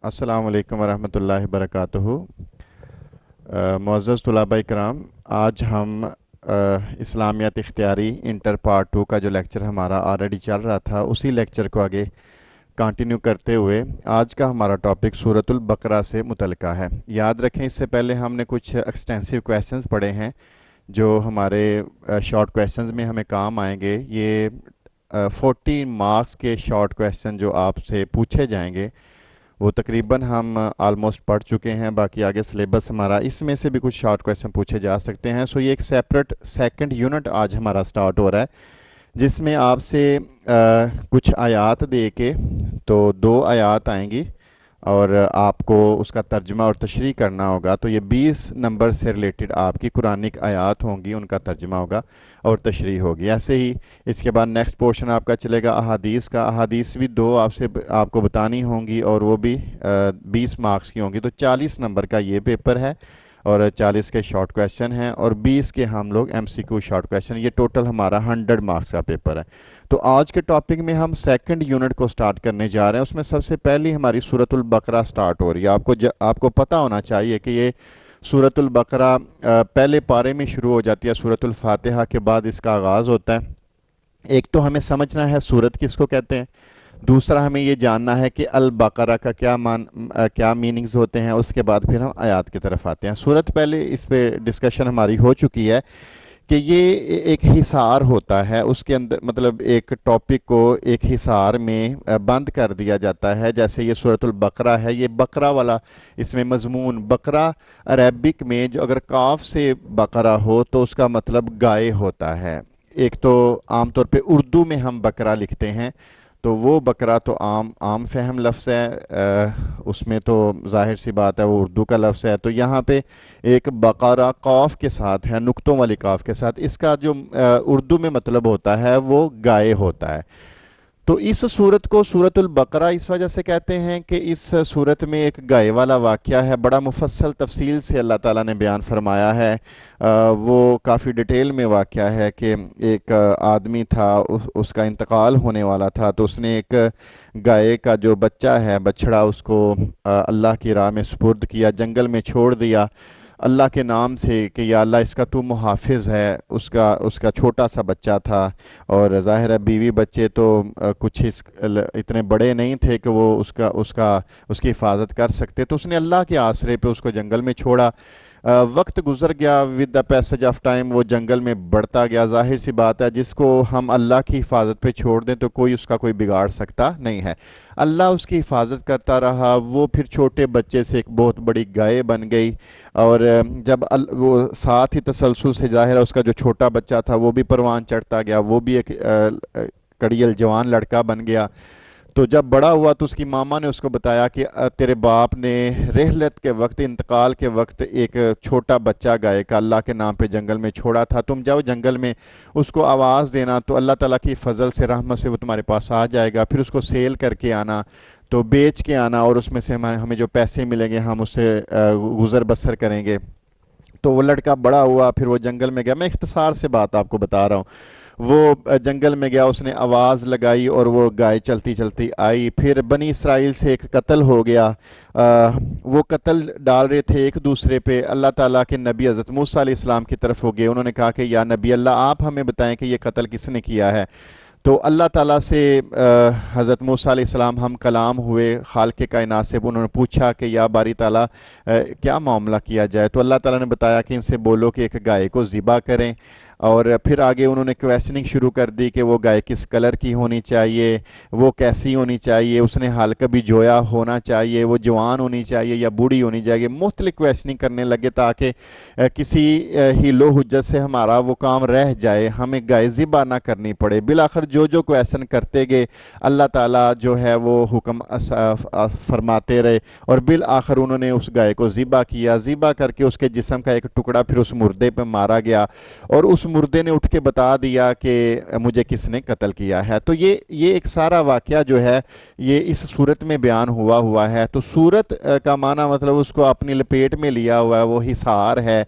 अस्सलाम वालेकुम वरहमतुल्लाहि वबरकातुहू। मुअज़्ज़ज़ तुलाबा इकराम, आज हम इस्लामियत इख्तियारी इंटर पार्ट 2 का जो लेक्चर हमारा ऑलरेडी चल रहा था उसी लेक्चर को आगे कंटिन्यू करते हुए आज का हमारा टॉपिक सूरतुल बकरा से मुतल्लिका है। याद रखें, इससे पहले हमने कुछ एक्सटेंसिव क्वेश्चंस पढ़े हैं जो हमारे शॉर्ट क्वेश्चंस में हमें काम आएंगे। ये 40 मार्क्स के शॉर्ट क्वेश्चन जो आपसे पूछे जाएंगे वो तकरीबन हम ऑलमोस्ट पढ़ चुके हैं। बाकी आगे सिलेबस हमारा, इसमें से भी कुछ शॉर्ट क्वेश्चन पूछे जा सकते हैं। सो ये एक सेपरेट सेकंड यूनिट आज हमारा स्टार्ट हो रहा है जिसमें आपसे कुछ आयात दे के, तो 2 आयात आएंगी और आपको उसका तर्जमा और तशरीह करना होगा। तो ये 20 नंबर से रिलेटेड आपकी कुरानिक आयात होंगी, उनका तर्जमा होगा और तशरीह होगी। ऐसे ही इसके बाद नेक्स्ट पोर्शन आपका चलेगा अहादीस का। अहादीस भी 2 आपको बतानी होंगी और वो भी 20 मार्क्स की होंगी। तो 40 नंबर का ये पेपर है और 40 के शॉर्ट क्वेश्चन हैं और 20 के हम लोग एमसीक्यू शॉर्ट क्वेश्चन। ये टोटल हमारा 100 मार्क्स का पेपर है। तो आज के टॉपिक में हम सेकंड यूनिट को स्टार्ट करने जा रहे हैं। उसमें सबसे पहली हमारी सूरतुल बकरा स्टार्ट हो रही है। आपको पता होना चाहिए कि ये सूरतुल बकरा पहले पारे में शुरू हो जाती है, सूरतुल फातिहा के बाद इसका आगाज़ होता है। एक तो हमें समझना है सूरत किसको कहते हैं, दूसरा हमें ये जानना है कि अल बकरा का क्या मीनिंग्स होते हैं। उसके बाद फिर हम आयात की तरफ आते हैं। सूरत, पहले इस पे डिस्कशन हमारी हो चुकी है कि ये एक हिसार होता है, उसके अंदर मतलब एक टॉपिक को एक हिसार में बंद कर दिया जाता है। जैसे ये सूरतुल बकरा है, ये बकरा वाला इसमें मजमून, बकरा अरबिक में जो अगर काफ से बकरा हो तो उसका मतलब गाय होता है। एक तो आमतौर पे उर्दू में हम बकरा लिखते हैं, तो वो बकरा तो आम फहम लफ्ज़ है, उसमें तो जाहिर सी बात है वो उर्दू का लफ्ज़ है। तो यहाँ पे एक बकरा काफ के साथ है, नुक्तों वाली काफ के साथ, इसका जो उर्दू में मतलब होता है वो गाय होता है। तो इस सूरत को सूरतुल बकरा इस वजह से कहते हैं कि इस सूरत में एक गाय वाला वाक़या है, बड़ा मुफस्सल तफसील से अल्लाह ताला ने बयान फरमाया है। वो काफ़ी डिटेल में वाक़या है कि एक आदमी था, उसका इंतकाल होने वाला था, तो उसने एक गाय का जो बच्चा है, बछड़ा, उसको अल्लाह की राह में सुपुर्द किया, जंगल में छोड़ दिया अल्लाह के नाम से कि या अल्लाह इसका तू मुहाफिज है। उसका उसका छोटा सा बच्चा था और ज़ाहिर है बीवी बच्चे तो कुछ इतने बड़े नहीं थे कि वो उसकी हिफाजत कर सकते। तो उसने अल्लाह के आसरे पे उसको जंगल में छोड़ा। वक्त गुजर गया, with the passage of time वो जंगल में बढ़ता गया। जाहिर सी बात है जिसको हम अल्लाह की हिफाजत पे छोड़ दें तो कोई उसका कोई बिगाड़ सकता नहीं है। अल्लाह उसकी हिफाजत करता रहा, वो फिर छोटे बच्चे से एक बहुत बड़ी गाय बन गई। और जब वो साथ ही तसलसल से, ज़ाहिर है उसका जो छोटा बच्चा था वो भी परवान चढ़ता गया, वो भी एक कड़ियल जवान लड़का बन गया। तो जब बड़ा हुआ तो उसकी मामा ने उसको बताया कि तेरे बाप ने रहलत के वक्त, इंतकाल के वक्त एक छोटा बच्चा गाय का अल्लाह के नाम पे जंगल में छोड़ा था। तुम जाओ जंगल में उसको आवाज़ देना, तो अल्लाह ताला की फजल से, रहमत से वो तुम्हारे पास आ जाएगा। फिर उसको सेल करके आना, तो बेच के आना और उसमें से हमें जो पैसे मिलेंगे हम उससे गुज़र बसर करेंगे। तो वो लड़का बड़ा हुआ, फिर वो जंगल में गया। मैं इख्तिसार से बात आपको बता रहा हूँ। वो जंगल में गया, उसने आवाज़ लगाई और वो गाय चलती चलती आई। फिर बनी इसराइल से एक कत्ल हो गया। वो कत्ल डाल रहे थे एक दूसरे पे। अल्लाह ताला के नबी हज़रत मूसा अलैहिस्सलाम की तरफ हो गए। उन्होंने कहा कि या नबी अल्लाह, आप हमें बताएं कि ये कत्ल किसने किया है। तो अल्लाह ताला से हज़रत मूसा अलैहिस्सलाम हम कलाम हुए खालिक़ कायनात से। उन्होंने पूछा कि या बारी ताला क्या मामला किया जाए। तो अल्लाह ताला ने बताया कि इनसे बोलो कि एक गाय को ज़िबा करें। और फिर आगे उन्होंने क्वेश्चनिंग शुरू कर दी कि वो गाय किस कलर की होनी चाहिए, वो कैसी होनी चाहिए, उसने हाल कभी जोया होना चाहिए, वो जवान होनी चाहिए या बूढ़ी होनी चाहिए। मुख्तलिफ क्वेश्चनिंग करने लगे ताकि किसी हीलो हुज्जत से हमारा वो काम रह जाए, हमें गाय ज़िबा ना करनी पड़े। बिलाखिर जो क्वेश्चन करते गए अल्लाह ताला जो है वो हुक्म फरमाते रहे और बिल आखिर उन्होंने उस गाय को ज़िबा किया। ज़िबा करके उसके जिस्म का एक टुकड़ा फिर उस मुर्दे पे मारा गया और उस मुर्दे ने उठ के बता दिया कि मुझे किसने कत्ल किया है। तो ये एक सारा वाक़या जो है ये इस सूरत में बयान हुआ है। तो सूरत का माना मतलब उसको अपनी लपेट में लिया हुआ है, वो हिसार है।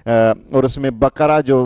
और उसमें बकरा जो